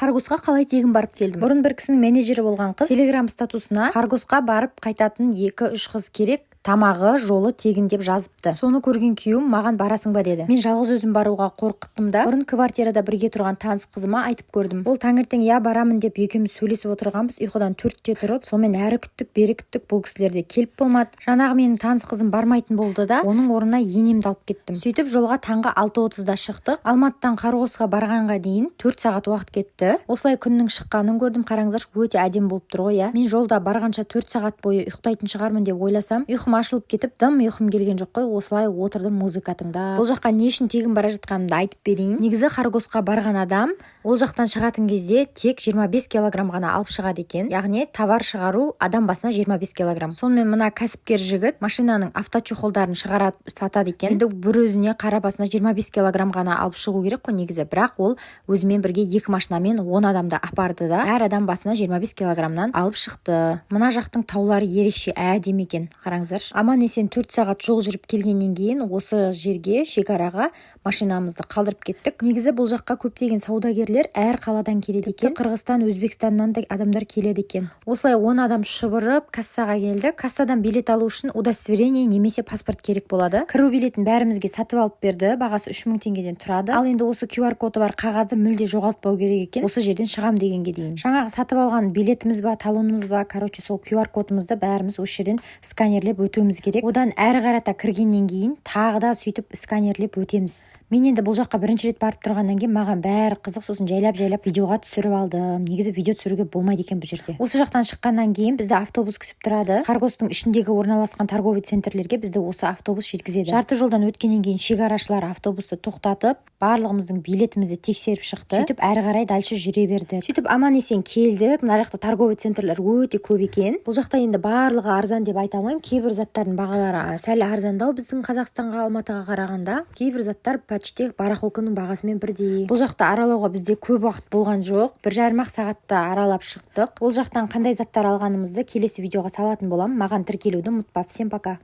Харгосқа қалай тегін барып келдім. Бұрын бір кісінің менеджері болған қыз Telegram статусына Харгосқа барып қайтатын 2-3 қыз керек, тамағы, жолы тегін деп жазыпты. Соны көрген күйеуім маған барасың ба деді. Мен жалғыз өзім баруға қорқыттым да, бұрын квартирада бірге тұрған таныс қызыма айтып көрдім. Ол таңертең я барамын деп екеуміз сөйлесіп отырғанбыз. Ұйқыдан 4-те тұрып, сонымен әрі күттік, бері күттік, бұл кісілер де келіп болмады. Жаңағы менің таныс қызым бармайтын болды да, оның орнына енемді алып кеттім. Сөйтіп жолға таңғы 6:30-да шықтық. Алматыдан Харгосқа барғанға дейін 4 сағат уақыт кетті. Осылай күннің шыққанын көрдім. Қараңыздаршы, өте әдемі болып тұр ғой, иә. Мен жолда барғанша 4 сағат бойы ұйықтайтын шығармын деп ойласам, ашылып кетіп, дым ұйқым келген жоқ қой. Осылай отырдым музыка тыңдап. Бұл жаққа не үшін тегін бара жатқанымды айтып берейін. Негізі Харгосқа барған адам ол жақтан шығатын кезде тек 25 килограмм ғана алып шығады екен. Яғни товар шығару адам басына 25 килограмм. Сонымен мына кәсіпкер жігіт машинаның авточехолдарын шығарып сатады екен. Енді бір өзіне қара басына 25 килограмм ғана алып шығу керек қой негізі. Бірақ ол өзімен бірге 2 машинамен 10 адамды апарды да, әр адам басына 25 килограммнан алып шықты. Мына жақтың таулары ерекше әдемі екен. Қараңыздар. Аман есен 4 сағат жол жүріп келгеннен кейін осы жерге, шекараға машинамызды қалдырып кеттік. Негізі бұл жаққа көптеген саудагерлер әр қаладан келеді екен. Қырғызстан, Өзбекстаннан да адамдар келеді екен. Осылай 10 адам шұбырып кассаға келді. Кассадан билет алу үшін удостоверение немесе паспорт керек болады. Кіру билетін бәрімізге сатып алып берді. Бағасы 3000 теңгеден тұрады. Ал енді осы QR коды бар қағазды мүлде жоғалтпау керек екен. Осы жерден шығам дегенге дейін. Жаңағы сатып алған билетіміз ба, талонымыз ба, сол QR кодымызды бәріміз осы жерден сканерлеп өтуіміз керек. Одан әрі қарата кіргеннен кейін тағы да сөйтіп сканерлеп өтеміз. Мен енді бұл жаққа бірінші рет барып тұрғаннан кейін маған бәрі қызық, сосын жайлап видеоға түсіріп алдым. Негізі видео түсіруге болмайды екен бұл жерде. Осы жақтан шыққаннан кейін бізді автобус күтіп тұрады. Харгостың ішіндегі орналасқан торговый центрлерге бізді осы автобус жеткізеді. Жарты жолдан өткеннен кейін шекарашылар автобусты тоқтатып, барлығымыздың билетімізді тексеріп шықты. Сөйтіп әрі қарай дальше жүре берді. Сөйтіп аман есен келдік. Мына жақта торговый центрлер өте көп екен. Бұл жақта енді барлығы арзан деп айта алмаймын. Кейбір заттардың бағалары сәл арзандау біздің Қазақстанға, Алматыға қарағанда. Кейбір заттар почти барахолканың бағасымен бірдей. Бұл жақта аралауға бізде көп уақыт болған жоқ. 1,5 сағатта аралап шықтық. Ол жақтан қандай заттар алғанымызды келесі видеоға салатын боламын. Маған тіркелуді ұмытпа. Всем пока.